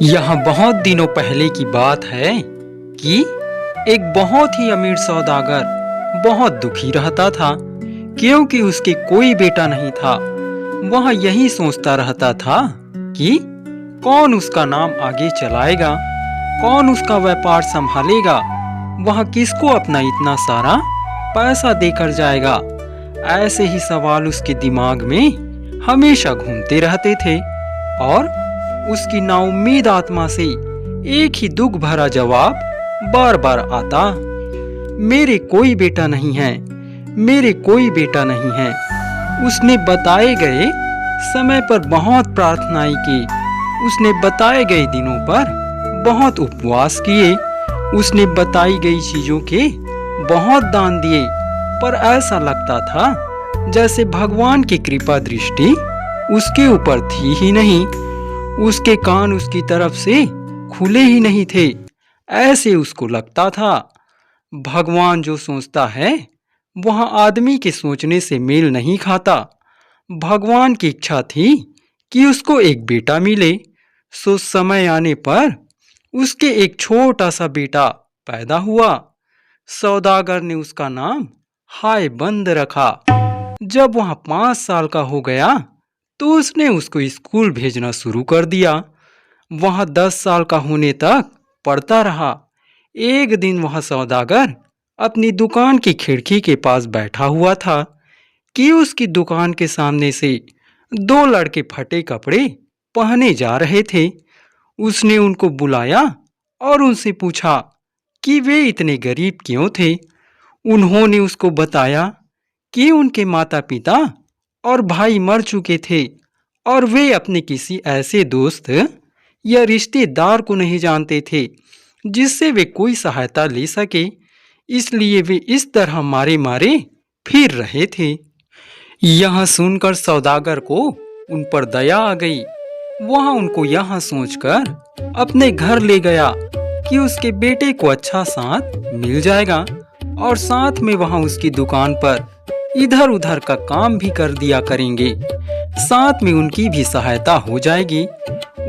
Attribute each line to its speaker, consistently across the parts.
Speaker 1: यहाँ बहुत दिनों पहले की बात है कि एक बहुत ही अमीर सौदागर बहुत दुखी रहता था क्योंकि उसके कोई बेटा नहीं था। वह यही सोचता रहता था कि कौन उसका नाम आगे चलाएगा, कौन उसका व्यापार संभालेगा, वह किसको अपना इतना सारा पैसा देकर जाएगा। ऐसे ही सवाल उसके दिमाग में हमेशा घूमते रहते थे और उसकी नाउम्मीद आत्मा से एक ही दुख भरा जवाब बार बार आता, मेरे कोई बेटा नहीं है, मेरे कोई बेटा नहीं है। उसने बताए गए समय पर बहुत प्रार्थनाएं की, उसने बताए गए दिनों पर बहुत उपवास किए, उसने बताई गई चीजों के बहुत दान दिए, पर ऐसा लगता था जैसे भगवान की कृपा दृष्टि उसके ऊपर थी ही नहीं। उसके कान उसकी तरफ से खुले ही नहीं थे। ऐसे उसको लगता था भगवान जो सोचता है वह आदमी के सोचने से मेल नहीं खाता। भगवान की इच्छा थी कि उसको एक बेटा मिले, सो समय आने पर उसके एक छोटा सा बेटा पैदा हुआ। सौदागर ने उसका नाम हाय बंद रखा। जब वह 5 साल का हो गया तो उसने उसको स्कूल भेजना शुरू कर दिया। वह 10 साल का होने तक पढ़ता रहा। एक दिन वह सौदागर अपनी दुकान की खिड़की के पास बैठा हुआ था कि उसकी दुकान के सामने से दो लड़के फटे कपड़े पहने जा रहे थे। उसने उनको बुलाया और उनसे पूछा कि वे इतने गरीब क्यों थे। उन्होंने उसको बताया कि उनके माता पिता और भाई मर चुके थे और वे अपने किसी ऐसे दोस्त या रिश्तेदार को नहीं जानते थे जिससे वे कोई सहायता ले सके, इसलिए वे इस तरह मारे मारे फिर रहे थे। यह सुनकर सौदागर को उन पर दया आ गई। वह उनको यह सोचकर अपने घर ले गया कि उसके बेटे को अच्छा साथ मिल जाएगा और साथ में वहां उसकी दुकान पर इधर उधर का काम भी कर दिया करेंगे, साथ में उनकी भी सहायता हो जाएगी।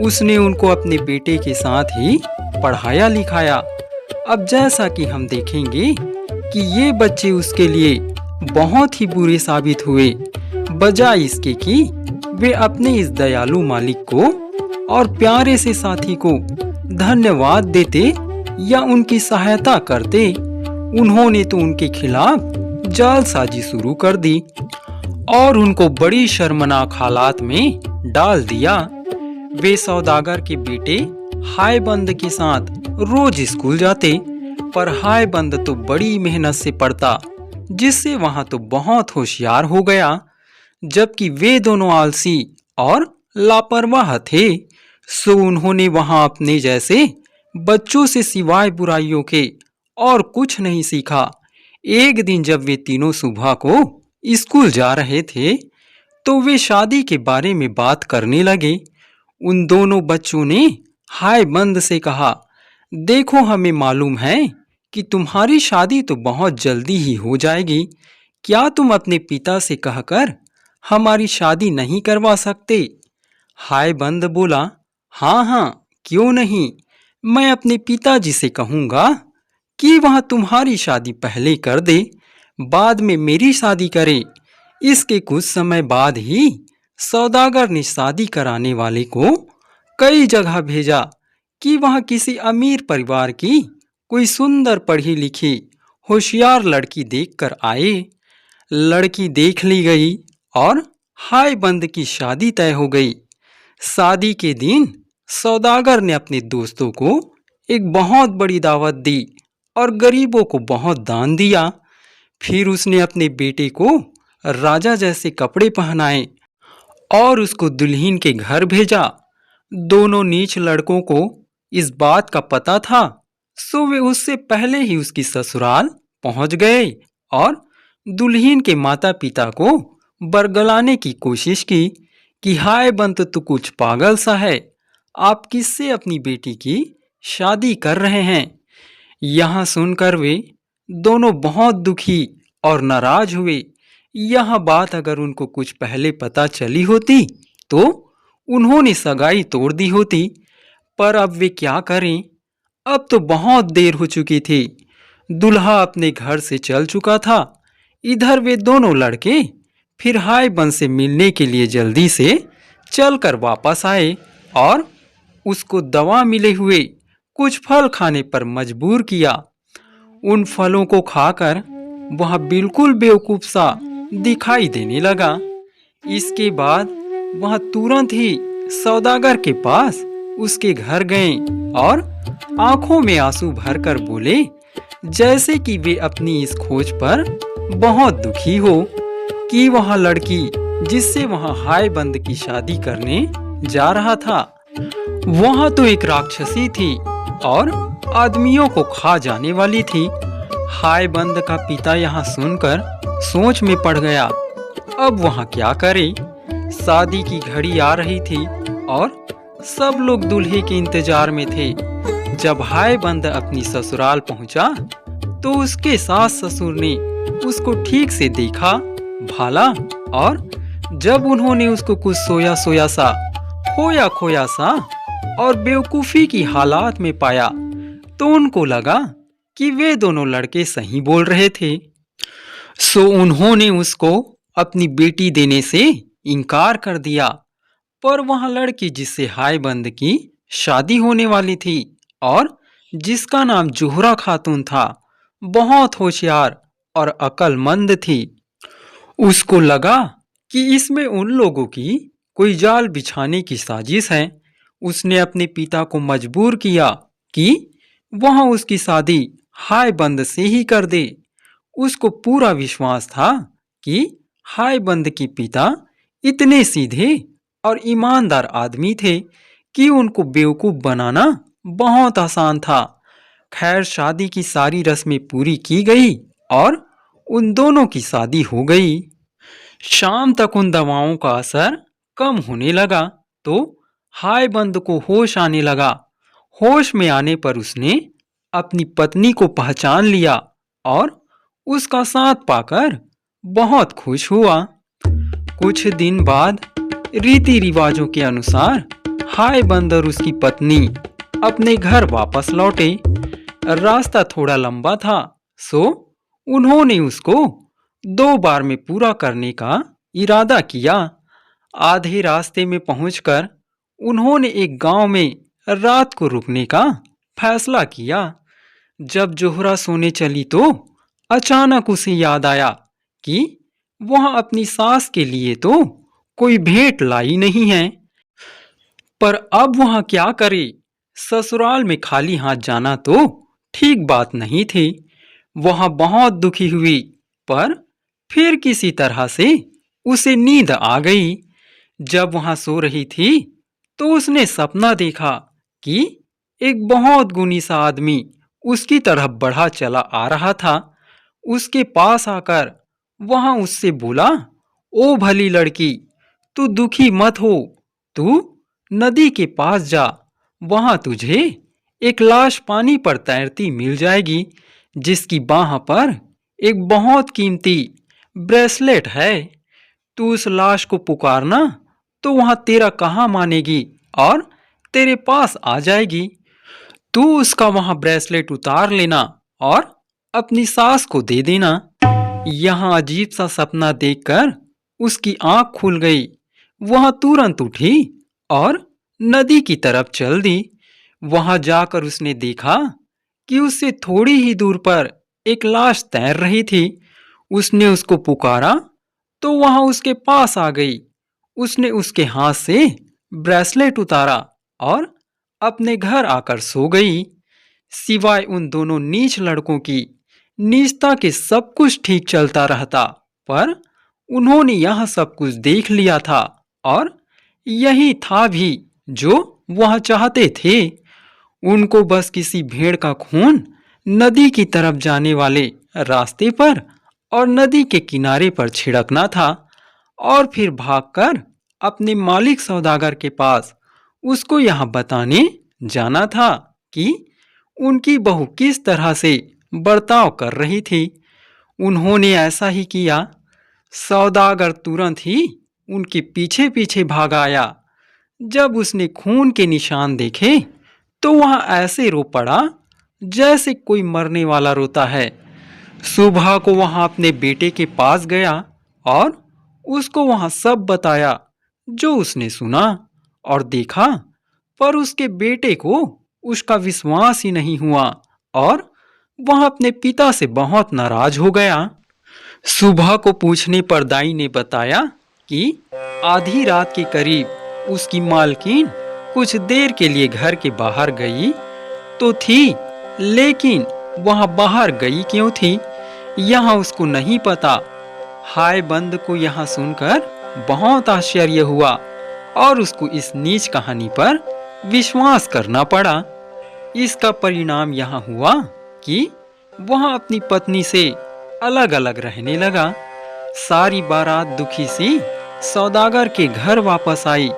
Speaker 1: उसने उनको अपने बेटे के साथ ही पढ़ाया लिखाया। अब जैसा कि हम देखेंगे कि ये बच्चे उसके लिए बहुत ही बुरे साबित हुए, बजाय इसके कि वे अपने इस दयालु मालिक को और प्यारे से साथी को धन्यवाद देते या उनकी सहायता करते। उन्होंने तो उनके खिलाफ जालसाजी शुरू कर दी और उनको बड़ी शर्मनाक हालात में डाल दिया। वे सौदागर के बेटे हाय बंद के साथ रोज स्कूल जाते, पर हाय बंद तो बड़ी मेहनत से पढ़ता, जिससे वहां तो बहुत होशियार हो गया, जबकि वे दोनों आलसी और लापरवाह थे। सो उन्होंने वहां अपने जैसे बच्चों से सिवाय बुराइयों के और कुछ नहीं सीखा। एक दिन जब वे तीनों सुबह को स्कूल जा रहे थे तो वे शादी के बारे में बात करने लगे। उन दोनों बच्चों ने हाय बंद से कहा, देखो हमें मालूम है कि तुम्हारी शादी तो बहुत जल्दी ही हो जाएगी, क्या तुम अपने पिता से कहकर हमारी शादी नहीं करवा सकते। हाय बंद बोला, हाँ हाँ क्यों नहीं, मैं अपने पिताजी से कहूँगा कि वह तुम्हारी शादी पहले कर दे, बाद में मेरी शादी करे। इसके कुछ समय बाद ही सौदागर ने शादी कराने वाले को कई जगह भेजा कि वह किसी अमीर परिवार की कोई सुंदर पढ़ी लिखी होशियार लड़की देखकर आए। लड़की देख ली गई और हाय बंद की शादी तय हो गई। शादी के दिन सौदागर ने अपने दोस्तों को एक बहुत बड़ी दावत दी और गरीबों को बहुत दान दिया। फिर उसने अपने बेटे को राजा जैसे कपड़े पहनाए और उसको दुल्हन के घर भेजा। दोनों नीच लड़कों को इस बात का पता था, सो वे उससे पहले ही उसकी ससुराल पहुंच गए और दुल्हन के माता पिता को बरगलाने की कोशिश की कि हाय बंत तो कुछ पागल सा है, आप किससे अपनी बेटी की शादी कर रहे हैं। यह सुनकर वे दोनों बहुत दुखी और नाराज हुए। यह बात अगर उनको कुछ पहले पता चली होती तो उन्होंने सगाई तोड़ दी होती, पर अब वे क्या करें? अब तो बहुत देर हो चुकी थी। दूल्हा अपने घर से चल चुका था। इधर वे दोनों लड़के फिर हाय बन से मिलने के लिए जल्दी से चलकर वापस आए और उसको दवा मिले हुए कुछ फल खाने पर मजबूर किया। उन फलों को खाकर वह बिल्कुल बेवकूफ सा दिखाई देने लगा। इसके बाद वह तुरंत ही सौदागर के पास उसके घर गए और आंखों में आंसू भरकर बोले, जैसे कि वे अपनी इस खोज पर बहुत दुखी हो कि वह लड़की जिससे वह हाय बंद की शादी करने जा रहा था, वह तो एक राक्षसी थी और आदमियों को खा जाने वाली थी। हाय बंद का पिता यहाँ सुनकर सोच में पड़ गया। अब वह क्या करे? शादी की घड़ी आ रही थी और सब लोग दूल्हे के इंतजार में थे। जब हाय बंद अपनी ससुराल पहुंचा तो उसके सास ससुर ने उसको ठीक से देखा, भाला और जब उन्होंने उसको कुछ सोया सोया सा, खोया खोया सा और बेवकूफी की हालात में पाया तो उनको लगा कि वे दोनों लड़के सही बोल रहे थे। सो उन्होंने उसको अपनी बेटी देने से इनकार कर दिया। पर वह लड़की जिससे हाय बंद की शादी होने वाली थी और जिसका नाम जोहरा खातून था, बहुत होशियार और अक्लमंद थी। उसको लगा कि इसमें उन लोगों की कोई जाल बिछाने की साजिश है। उसने अपने पिता को मजबूर किया कि वह उसकी शादी हाय बंद से ही कर दे। उसको पूरा विश्वास था कि हाय बंद के पिता इतने सीधे और ईमानदार आदमी थे कि उनको बेवकूफ बनाना बहुत आसान था। खैर, शादी की सारी रस्में पूरी की गई और उन दोनों की शादी हो गई। शाम तक उन दवाओं का असर कम होने लगा तो हाय बंद को होश आने लगा। होश में आने पर उसने अपनी पत्नी को पहचान लिया और उसका साथ पाकर बहुत खुश हुआ। कुछ दिन बाद रीति रिवाजों के अनुसार हाय बंद और उसकी पत्नी अपने घर वापस लौटे। रास्ता थोड़ा लंबा था, सो उन्होंने उसको 2 बार में पूरा करने का इरादा किया। आधे रास्ते में पहुंचकर उन्होंने एक गांव में रात को रुकने का फैसला किया। जब जोहरा सोने चली तो अचानक उसे याद आया कि वह अपनी सास के लिए तो कोई भेंट लाई नहीं है। पर अब वह क्या करे? ससुराल में खाली हाथ जाना तो ठीक बात नहीं थी। वह बहुत दुखी हुई, पर फिर किसी तरह से उसे नींद आ गई। जब वह सो रही थी तो उसने सपना देखा कि एक बहुत गुनी सा आदमी उसकी तरफ बढ़ा चला आ रहा था। उसके पास आकर वह उससे बोला, ओ भली लड़की, तू दुखी मत हो। तू नदी के पास जा, वहां तुझे एक लाश पानी पर तैरती मिल जाएगी जिसकी बाह पर एक बहुत कीमती ब्रेसलेट है। तू उस लाश को पुकारना तो वहां तेरा कहाँ मानेगी और तेरे पास आ जाएगी। तू उसका वहां ब्रेसलेट उतार लेना और अपनी सास को दे देना। यहाँ अजीब सा सपना देखकर उसकी आंख खुल गई। वह तुरंत उठी और नदी की तरफ चल दी। वहां जाकर उसने देखा कि उससे थोड़ी ही दूर पर एक लाश तैर रही थी। उसने उसको पुकारा तो वह उसके पास आ गई। उसने उसके हाथ से ब्रेसलेट उतारा और अपने घर आकर सो गई। सिवाय उन दोनों नीच लड़कों की नीचता के सब कुछ ठीक चलता रहता, पर उन्होंने यह सब कुछ देख लिया था और यही था भी जो वह चाहते थे। उनको बस किसी भेड़ का खून नदी की तरफ जाने वाले रास्ते पर और नदी के किनारे पर छिड़कना था और फिर भागकर अपने मालिक सौदागर के पास उसको यह बताने जाना था कि उनकी बहू किस तरह से बर्ताव कर रही थी। उन्होंने ऐसा ही किया। सौदागर तुरंत ही उनके पीछे पीछे भाग आया। जब उसने खून के निशान देखे तो वह ऐसे रो पड़ा जैसे कोई मरने वाला रोता है। सुबह को वहां अपने बेटे के पास गया और उसको वहां सब बताया जो उसने सुना और देखा, पर उसके बेटे को उसका विश्वास ही नहीं हुआ और वह अपने पिता से बहुत नाराज हो गया। सुबह को पूछने पर दाई ने बताया कि आधी रात के करीब उसकी मालकिन कुछ देर के लिए घर के बाहर गई तो थी, लेकिन वहां बाहर गई क्यों थी यहाँ उसको नहीं पता। हाय बंद को यहाँ सुनकर बहुत आश्चर्य हुआ और उसको इस नीच कहानी पर विश्वास करना पड़ा। इसका परिणाम यहाँ हुआ कि वह अपनी पत्नी से अलग अलग रहने लगा। सारी बारात दुखी सी सौदागर के घर वापस आई।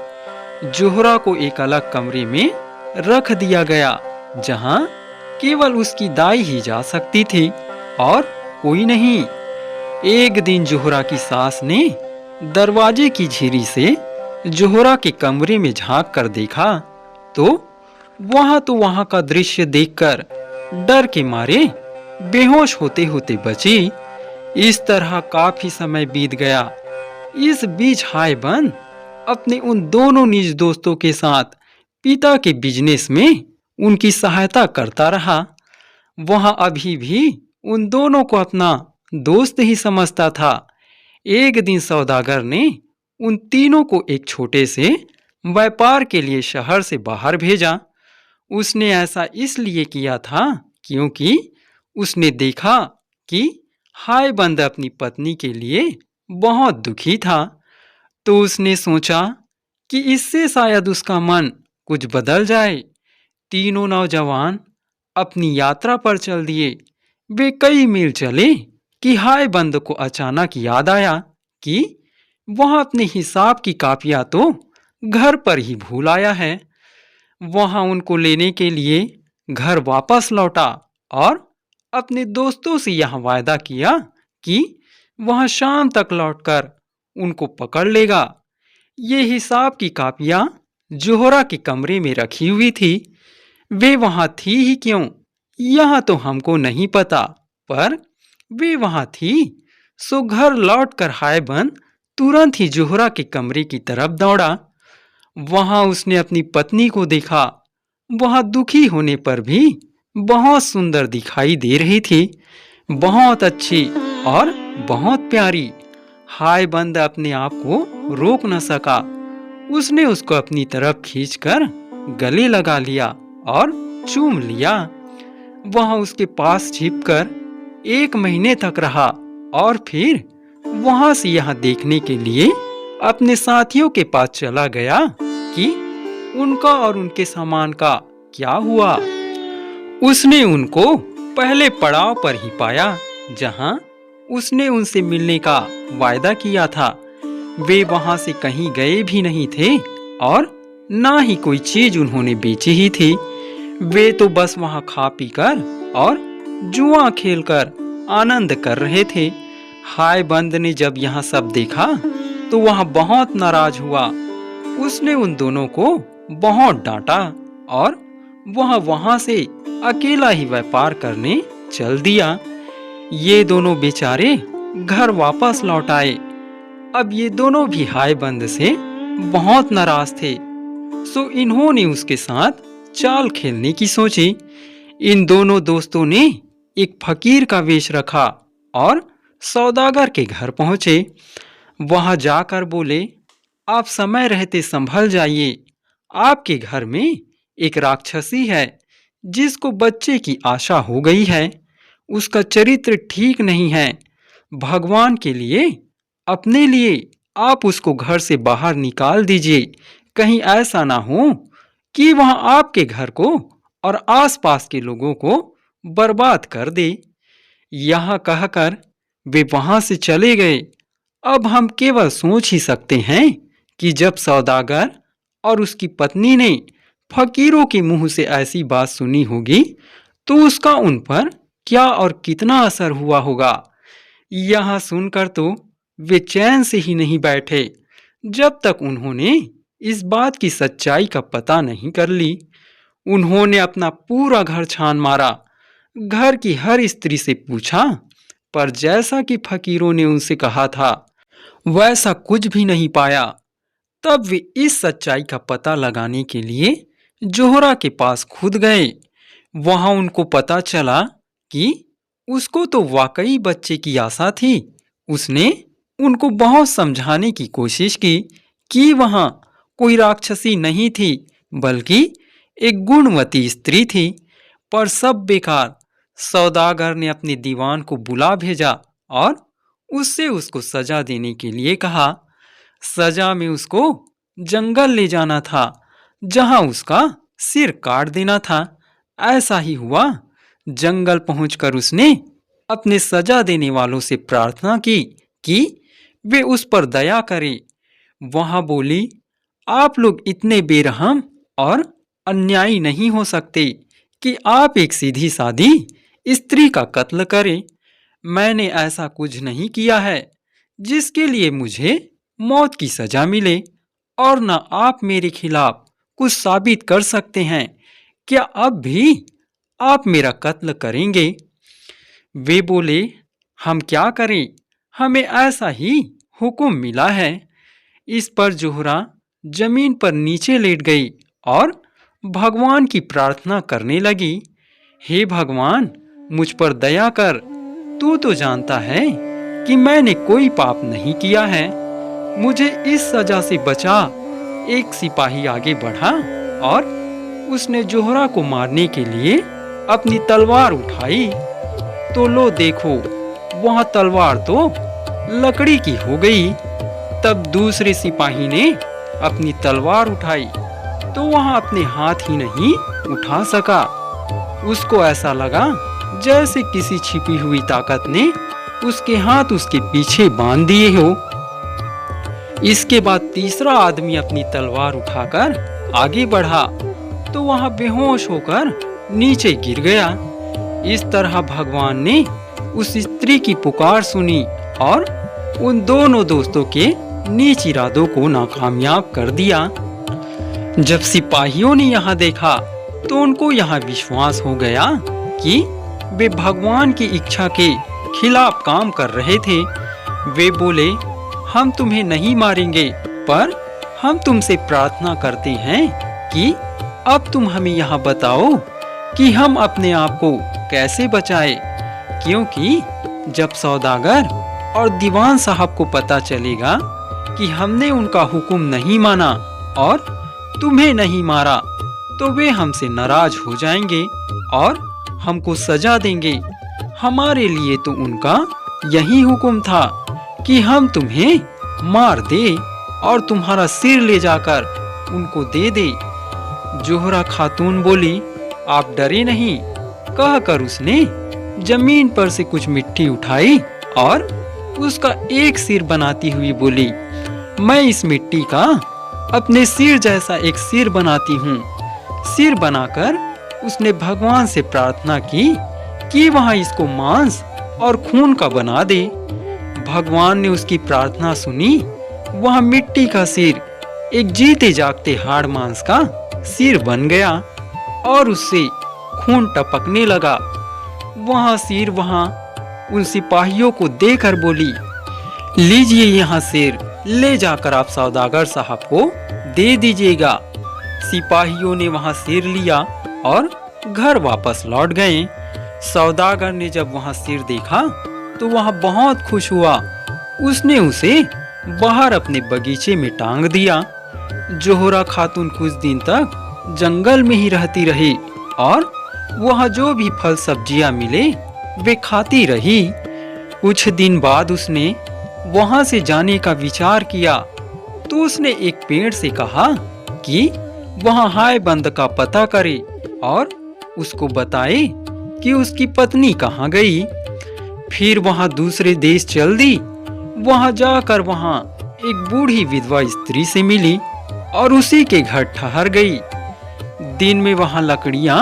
Speaker 1: जोहरा को एक अलग कमरे में रख दिया गया जहां केवल उसकी दाई ही जा सकती थी और कोई नहीं। एक दिन जोहरा की सास ने दरवाजे की झिरी से जोहरा के कमरे में झांक कर देखा तो वहां का दृश्य देखकर डर के मारे बेहोश होते होते बची। इस तरह काफी समय बीत गया। इस बीच हाय बंद अपने उन दोनों निज दोस्तों के साथ पिता के बिजनेस में उनकी सहायता करता रहा। वह अभी भी उन दोनों को अपना दोस्त ही समझता था। एक दिन सौदागर ने उन तीनों को एक छोटे से व्यापार के लिए शहर से बाहर भेजा। उसने ऐसा इसलिए किया था क्योंकि उसने देखा कि हाय बंद अपनी पत्नी के लिए बहुत दुखी था। तो उसने सोचा कि इससे शायद उसका मन कुछ बदल जाए। तीनों नौजवान अपनी यात्रा पर चल दिए। वे कई मील चले कि हाय बंद को अचानक याद आया कि वह अपने हिसाब की कापियां तो घर पर ही भूल आया है। वहां उनको लेने के लिए घर वापस लौटा और अपने दोस्तों से यह वायदा किया कि वह शाम तक लौटकर उनको पकड़ लेगा। ये हिसाब की कापियां जोहरा के कमरे में रखी हुई थी। वे वहां थी ही क्यों यह तो हमको नहीं पता, पर वे वहां थी। सो घर लौटकर हाय बंद तुरंत ही जोहरा के कमरे की तरफ दौड़ा। वहां उसने अपनी पत्नी को देखा। वह दुखी होने पर भी बहुत सुंदर दिखाई दे रही थी, बहुत अच्छी और बहुत प्यारी। हाय बंद अपने आप को रोक न सका। उसने उसको अपनी तरफ खींचकर गले लगा लिया और चूम लिया। वह उसके पास छिपकर 1 महीने तक रहा और फिर वहां से यहाँ देखने के लिए अपने साथियों के पास चला गया कि उनका और उनके सामान का क्या हुआ। उसने उनको पहले पड़ाव पर ही पाया जहां उसने उनसे मिलने का वायदा किया था। वे वहां से कहीं गए भी नहीं थे और ना ही कोई चीज उन्होंने बेची ही थी। वे तो बस वहां खा पी कर और जुआ खेलकर आनंद कर रहे थे। हाय बंद ने जब यहाँ सब देखा तो वह बहुत नाराज हुआ। उसने उन दोनों को बहुत डांटा और वह वहां से अकेला ही व्यापार करने चल दिया। ये दोनों बेचारे घर वापस लौट आए। अब ये दोनों भी हाय बंद से बहुत नाराज थे। सो इन्होंने उसके साथ चाल खेलने की सोची। इन दोनों दोस्तों ने एक फकीर का वेश रखा और सौदागर के घर पहुंचे। वहां जाकर बोले, आप समय रहते संभल जाइए। आपके घर में एक राक्षसी है जिसको बच्चे की आशा हो गई है। उसका चरित्र ठीक नहीं है। भगवान के लिए, अपने लिए आप उसको घर से बाहर निकाल दीजिए। कहीं ऐसा ना हो कि वह आपके घर को और आसपास के लोगों को बर्बाद कर दे। यह कहकर वे वहां से चले गए। अब हम केवल सोच ही सकते हैं कि जब सौदागर और उसकी पत्नी ने फकीरों के मुंह से ऐसी बात सुनी होगी तो उसका उन पर क्या और कितना असर हुआ होगा। यह सुनकर तो वे चैन से ही नहीं बैठे जब तक उन्होंने इस बात की सच्चाई का पता नहीं कर ली। उन्होंने अपना पूरा घर छान मारा, घर की हर स्त्री से पूछा, पर जैसा कि फकीरों ने उनसे कहा था वैसा कुछ भी नहीं पाया। तब वे इस सच्चाई का पता लगाने के लिए जोहरा के पास खुद गए। वहां उनको पता चला कि उसको तो वाकई बच्चे की आशा थी। उसने उनको बहुत समझाने की कोशिश की कि वहां कोई राक्षसी नहीं थी, बल्कि एक गुणवती स्त्री थी। पर सब बेकार। सौदागर ने अपने दीवान को बुला भेजा और उससे उसको सजा देने के लिए कहा। सजा में उसको जंगल ले जाना था, जहां उसका सिर काट देना था। ऐसा ही हुआ। जंगल पहुंचकर उसने अपने सजा देने वालों से प्रार्थना की कि वे उस पर दया करें। वहां बोली, आप लोग इतने बेरहम और अन्यायी नहीं हो सकते कि आप एक सीधी सादी स्त्री का कत्ल करें। मैंने ऐसा कुछ नहीं किया है जिसके लिए मुझे मौत की सजा मिले, और न आप मेरे खिलाफ कुछ साबित कर सकते हैं। क्या अब भी आप मेरा कत्ल करेंगे? वे बोले, हम क्या करें, हमें ऐसा ही हुक्म मिला है। इस पर जोहरा जमीन पर नीचे लेट गई और भगवान की प्रार्थना करने लगी। हे भगवान, मुझ पर दया कर। तू तो जानता है कि मैंने कोई पाप नहीं किया है। मुझे इस सजा से बचा। एक सिपाही आगे बढ़ा और उसने जोहरा को मारने के लिए अपनी तलवार उठाई। तो लो देखो, वहां तलवार तो लकड़ी की हो गई। तब दूसरे सिपाही ने अपनी तलवार उठाई तो वहां अपने हाथ ही नहीं उठा सका। उसको ऐसा लगा जैसे किसी छिपी हुई ताकत ने उसके हाथ उसके पीछे बांध दिए हो। इसके बाद तीसरा आदमी अपनी तलवार उठाकर आगे बढ़ा तो वहां बेहोश होकर नीचे गिर गया। इस तरह भगवान ने उस स्त्री की पुकार सुनी और उन दोनों दोस्तों के नीच इरादों को नाकामयाब कर दिया। जब सिपाहियों ने यहाँ देखा तो उनको यहाँ विश्वास हो गया कि वे भगवान की इच्छा के खिलाफ काम कर रहे थे। वे बोले, हम तुम्हें नहीं मारेंगे, पर हम तुमसे प्रार्थना करते हैं कि अब तुम हमें यहाँ बताओ कि हम अपने आप को कैसे बचाएं, क्योंकि जब सौदागर और दीवान साहब को पता चलेगा कि हमने उनका हुक्म नहीं माना और तुम्हें नहीं मारा, तो वे हमसे नाराज हो जाएंगे और हमको सजा देंगे। हमारे लिए तो उनका यही हुक्म था कि हम तुम्हें मार दे और तुम्हारा सिर ले जाकर उनको दे दे। जोहरा खातून बोली, आप डरे नहीं, कहकर उसने जमीन पर से कुछ मिट्टी उठाई और उसका एक सिर बनाती हुई बोली, मैं इस मिट्टी का अपने सिर जैसा एक सिर बनाती हूँ। सिर बनाकर उसने भगवान से प्रार्थना की कि वहाँ इसको मांस और खून का बना दे। भगवान ने उसकी प्रार्थना सुनी। वहाँ मिट्टी का सिर एक जीते जागते हाड़ मांस का सिर बन गया और उससे खून टपकने लगा। वहाँ सिर वहाँ उन सिपाहियों को देकर बोली, लीजिए यहाँ सिर, ले जाकर आप सौदागर साहब को दे दीजिएगा। सिपाहियों ने वहाँ सिर लिया और घर वापस लौट गए। सौदागर ने जब वहाँ सिर देखा तो वहाँ बहुत खुश हुआ। उसने उसे बाहर अपने बगीचे में टांग दिया। जोहरा खातून कुछ दिन तक जंगल में ही रहती रही और वहाँ जो भी फल सब्जियां मिले वे खाती रही। कुछ दिन बाद उसने वहाँ से जाने का विचार किया तो उसने एक पेड़ से कहा कि वहाँ हाय बंद का पता करे और उसको बताए कि उसकी पत्नी कहाँ गई। फिर वहाँ दूसरे देश चल दी। वहाँ जाकर वहाँ एक बूढ़ी विधवा स्त्री से मिली और उसी के घर ठहर गई। दिन में वहाँ लकड़ियाँ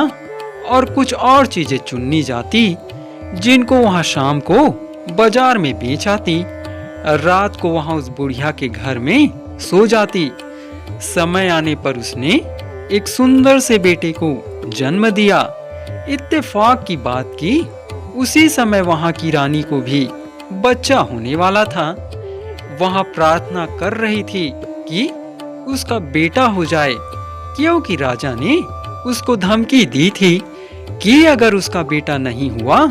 Speaker 1: और कुछ और चीजें चुननी जाती, जिनको वहाँ शाम को बाजार में बेच आती। रात को वहाँ उस बुढ़िया के घर में सो जाती। समय आने पर उसने एक सुंदर से बेटे को जन्म दिया। इत्तेफाक की बात की उसी समय वहां की रानी को भी बच्चा होने वाला था। वहां प्रार्थना कर रही थी कि उसका बेटा हो जाए, क्योंकि राजा ने उसको धमकी दी थी कि अगर उसका बेटा नहीं हुआ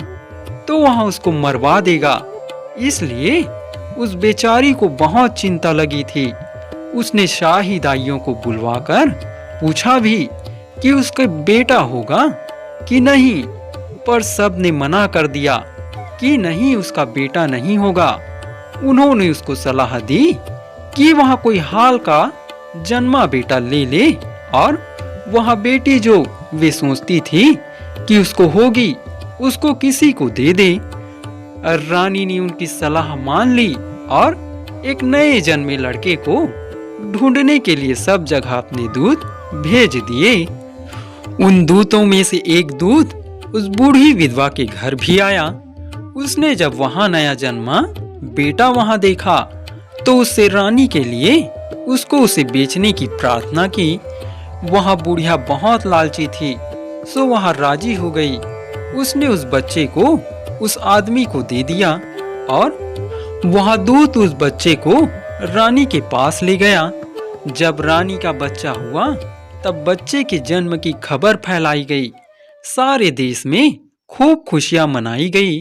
Speaker 1: तो वहां उसको मरवा देगा। इसलिए उस बेचारी को बहुत चिंता लगी थी। उसने शाही दाइयों को बुलवाकर पूछा भी कि उसका बेटा होगा कि नहीं, पर सब ने मना कर दिया कि नहीं, उसका बेटा नहीं होगा। उन्होंने उसको सलाह दी कि वहां कोई हाल का जन्मा बेटा ले ले, और वहां बेटी जो वे सोचती थी कि उसको होगी, उसको किसी को दे दे। रानी ने उनकी सलाह मान ली और एक नए जन्मे लड़के को ढूंढने के लिए सब जगह अपने दूत भेज दिए। उन दूतों में से एक दूत उस बूढ़ी विधवा के घर भी आया। उसने जब वहां नया जन्मा बेटा वहां देखा तो उससे रानी के लिए उसको उसे बेचने की प्रार्थना की। वहां बुढ़िया बहुत लालची थी, सो वहां राजी हो गई। उसने उस बच्चे को उस आदमी को दे दिया और वहां दूत उस बच्चे को रानी के पास ले गया। जब रानी का बच्चा हुआ तब बच्चे के जन्म की खबर फैलाई गई। सारे देश में खूब खुशियां मनाई गई।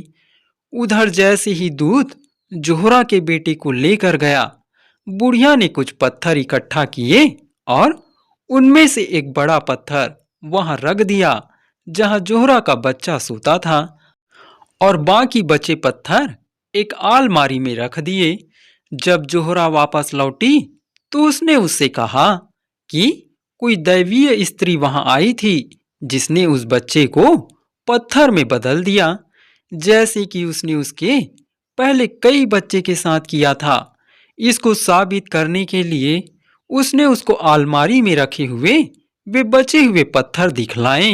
Speaker 1: उधर जैसे ही दूत जोहरा के बेटे को लेकर गया, बुढ़िया ने कुछ पत्थर इकट्ठा किए और उनमें से एक बड़ा पत्थर वहां रख दिया जहां जोहरा का बच्चा सोता था, और बाकी बचे पत्थर एक आलमारी में रख दिए। जब जोहरा वापस लौटी तो उसने उससे कहा कि कोई दैवीय स्त्री वहां आई थी जिसने उस बच्चे को पत्थर में बदल दिया, जैसे कि उसने उसके पहले कई बच्चे के साथ किया था। इसको साबित करने के लिए उसने उसको अलमारी में रखे हुए वे बचे हुए पत्थर दिखलाए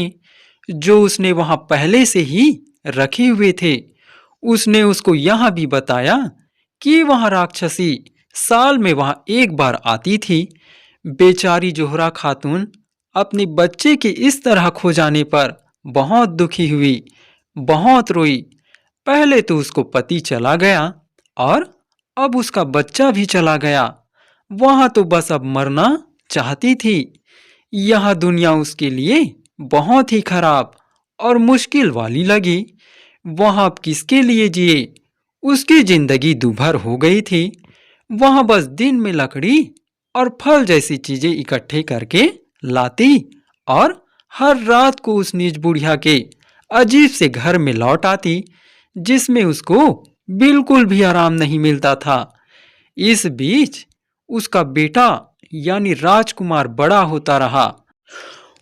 Speaker 1: जो उसने वहां पहले से ही रखे हुए थे। उसने उसको यह भी बताया कि वहां राक्षसी साल में वहां एक बार आती थी। बेचारी जोहरा खातून अपने बच्चे के इस तरह खो जाने पर बहुत दुखी हुई, बहुत रोई। पहले तो उसको पति चला गया और अब उसका बच्चा भी चला गया। वहां तो बस अब मरना चाहती थी। यह दुनिया उसके लिए बहुत ही खराब और मुश्किल वाली लगी। वहां अब किसके लिए जिए? उसकी जिंदगी दूभर हो गई थी। वहां बस दिन में लकड़ी और फल जैसी चीजें इकट्ठे करके लाती और हर रात को उस नीच बुढ़िया के अजीब से घर में लौट आती जिसमें उसको बिल्कुल भी आराम नहीं मिलता था। इस बीच उसका बेटा यानी राजकुमार बड़ा होता रहा।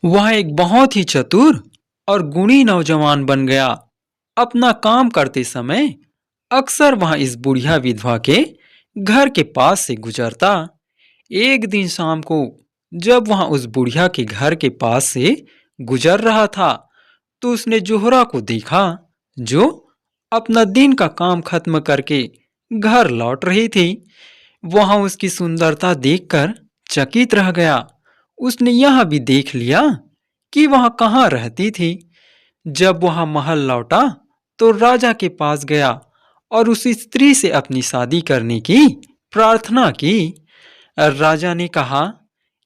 Speaker 1: वह एक बहुत ही चतुर और गुणी नौजवान बन गया। अपना काम करते समय अक्सर वह इस बुढ़िया विधवा के घर के पास से गुजरता। एक दिन शाम को जब वह उस बुढ़िया के घर के पास से गुजर रहा था तो उसने जोहरा को देखा जो अपना दिन का काम खत्म करके घर लौट रही थी। वहां उसकी सुंदरता देखकर चकित रह गया। उसने यह भी देख लिया कि वह कहाँ रहती थी। जब वह महल लौटा तो राजा के पास गया और उस स्त्री से अपनी शादी करने की प्रार्थना की। राजा ने कहा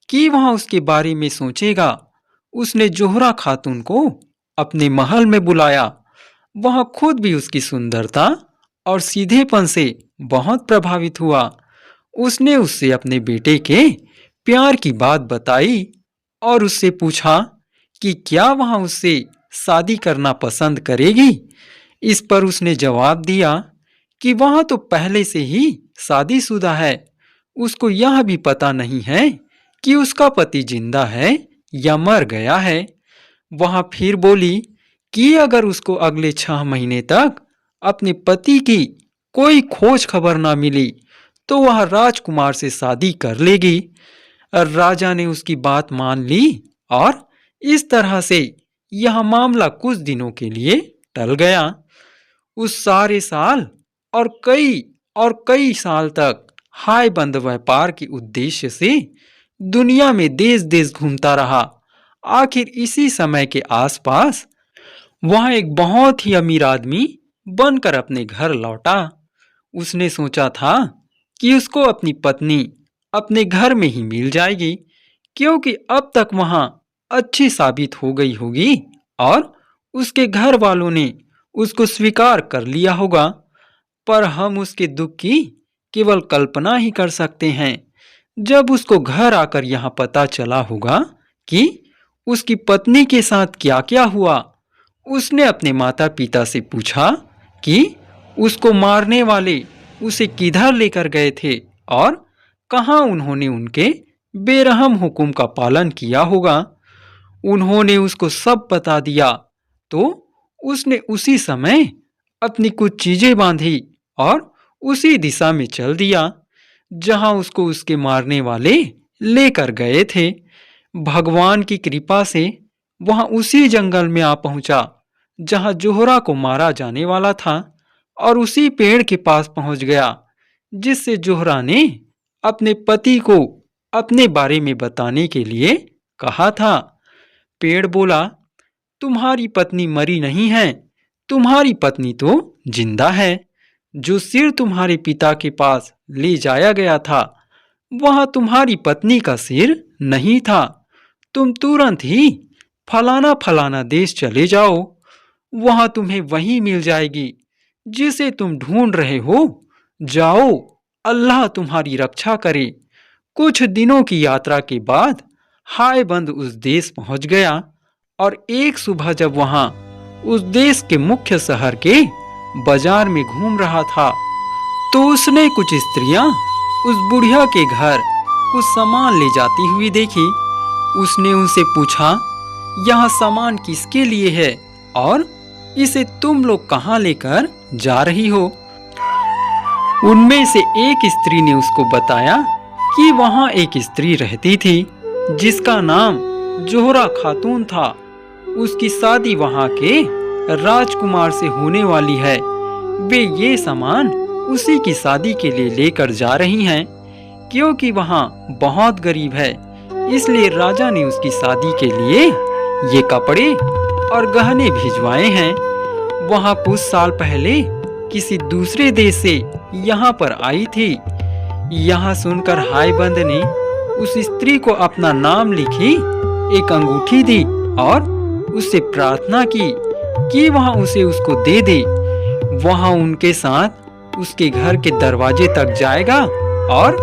Speaker 1: कि वह उसके बारे में सोचेगा। उसने जोहरा खातून को अपने महल में बुलाया। वह खुद भी उसकी सुंदरता और सीधेपन से बहुत प्रभावित हुआ। उसने उससे अपने बेटे के प्यार की बात बताई और उससे पूछा कि क्या वह उससे शादी करना पसंद करेगी। इस पर उसने जवाब दिया कि वह तो पहले से ही शादीशुदा है। उसको यह भी पता नहीं है कि उसका पति जिंदा है या मर गया है। वह फिर बोली कि अगर उसको अगले 6 महीने तक अपने पति की कोई खोज खबर ना मिली तो वह राजकुमार से शादी कर लेगी। राजा ने उसकी बात मान ली और इस तरह से यह मामला कुछ दिनों के लिए टल गया। उस सारे साल और कई साल तक हाय बंद व्यापार के उद्देश्य से दुनिया में देश देश घूमता रहा आखिर इसी समय के आसपास वहां एक बहुत ही अमीर आदमी बनकर अपने घर लौटा। उसने सोचा था कि उसको अपनी पत्नी अपने घर में ही मिल जाएगी, क्योंकि अब तक वहां अच्छी साबित हो गई होगी और उसके घर वालों ने उसको स्वीकार कर लिया होगा। पर हम उसके दुख की केवल कल्पना ही कर सकते हैं जब उसको घर आकर यहाँ पता चला होगा कि उसकी पत्नी के साथ क्या क्या हुआ। उसने अपने माता पिता से पूछा कि उसको मारने वाले उसे किधर लेकर गए थे और कहाँ उन्होंने उनके बेरहम हुक्म का पालन किया होगा। उन्होंने उसको सब बता दिया तो उसने उसी समय अपनी कुछ चीजें बांधी और उसी दिशा में चल दिया जहां उसको उसके मारने वाले लेकर गए थे। भगवान की कृपा से वहां उसी जंगल में आ पहुंचा जहां जोहरा को मारा जाने वाला था और उसी पेड़ के पास पहुंच गया जिससे जोहरा ने अपने पति को अपने बारे में बताने के लिए कहा था। पेड़ बोला, तुम्हारी पत्नी मरी नहीं है, तुम्हारी पत्नी तो जिंदा है। जो सिर तुम्हारे पिता के पास ले जाया गया था वहां तुम्हारी पत्नी का सिर नहीं था। तुम तुरंत ही फलाना फलाना देश चले जाओ, वहां तुम्हें वही मिल जाएगी जिसे तुम ढूंढ रहे हो। जाओ, अल्लाह तुम्हारी रक्षा करे। कुछ दिनों की यात्रा के बाद हायबंद उस देश पहुंच गया और एक सुबह जब वहां उस देश के मुख्य शहर के बाजार में घूम रहा था तो उसने कुछ स्त्रियां उस बुढ़िया के घर कुछ सामान ले जाती हुई देखी। उसने उनसे पूछा, यहाँ सामान किसके लिए है और इसे तुम लोग कहाँ लेकर जा रही हो। उनमें से एक स्त्री ने उसको बताया कि वहां एक स्त्री रहती थी जिसका नाम जोहरा खातून था। उसकी शादी वहां के राजकुमार से होने वाली है। वे ये सामान उसी की शादी के लिए लेकर जा रही हैं, क्योंकि वहां बहुत गरीब है, इसलिए राजा ने उसकी शादी के लिए ये कपड़े और गहने भिजवाए हैं। वहां कुछ साल पहले किसी दूसरे देश से यहाँ पर आई थी। यहाँ सुनकर हायबंद ने उस स्त्री को अपना नाम लिखी एक अंगूठी दी और उससे प्रार्थना की कि वहां उसे उसको दे दे। वहां उनके साथ उसके घर के दरवाजे तक जाएगा और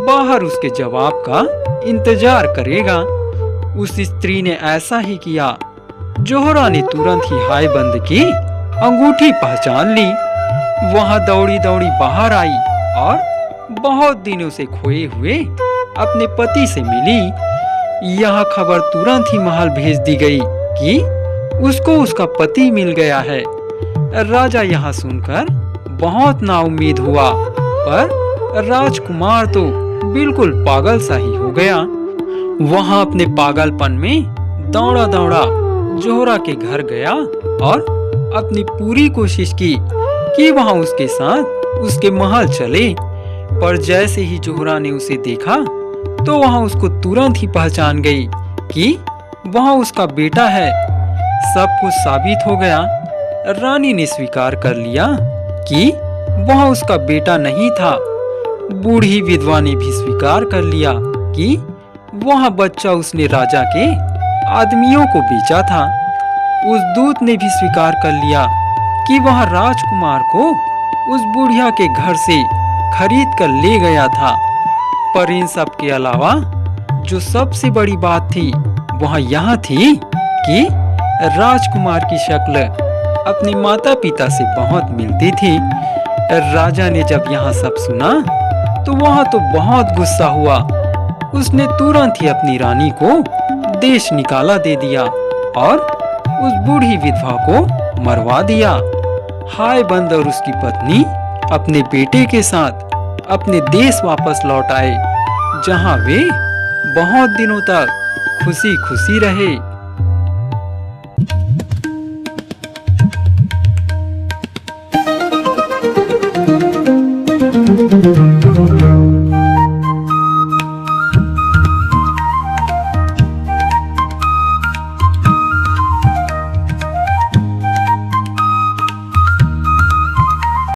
Speaker 1: बाहर उसके जवाब का इंतजार करेगा। उस स्त्री ने ऐसा ही किया। जोहरा ने तुरंत ही हायबंद की अंगूठी पहचान ली। वहां दौड़ी दौड़ी बाहर आई और बहुत दिनों से खोए हुए अपने पति से मिली। यह खबर तुरंत ही महल भेज दी गई कि उसको उसका पति मिल गया है। राजा यह सुनकर बहुत नाउम्मीद हुआ, पर राजकुमार तो बिल्कुल पागल सा ही हो गया। वहां अपने पागलपन में दौड़ा दौड़ा जोहरा के घर गया और अपनी पूरी कोशिश की कि वहां उसके साथ उसके महल चले। पर जैसे ही जोहरा ने उसे देखा तो वहां उसको तुरंत ही पहचान गई कि वहां उसका बेटा है। सब कुछ साबित हो गया। रानी ने स्वीकार कर लिया कि वह उसका बेटा नहीं था। बूढ़ी विधवा ने भी स्वीकार कर लिया कि वह बच्चा उसने राजा के आदमियों को बेचा था। उस दूत ने भी स्वीकार कर लिया कि वह राजकुमार को उस बुढ़िया के घर से खरीद कर ले गया था। पर इन सब के अलावा जो सबसे बड़ी बात थी वह यह थी कि राजकुमार की शक्ल अपने माता पिता से बहुत मिलती थी। राजा ने जब यह सब सुना तो वह तो बहुत गुस्सा हुआ। उसने तुरंत ही अपनी रानी को देश निकाला दे दिया और उस बूढ़ी विधवा को मरवा दिया। हायबंद और उसकी पत्नी अपने बेटे के साथ अपने देश वापस लौट आए, जहां वे बहुत दिनों तक खुशी खुशी रहे।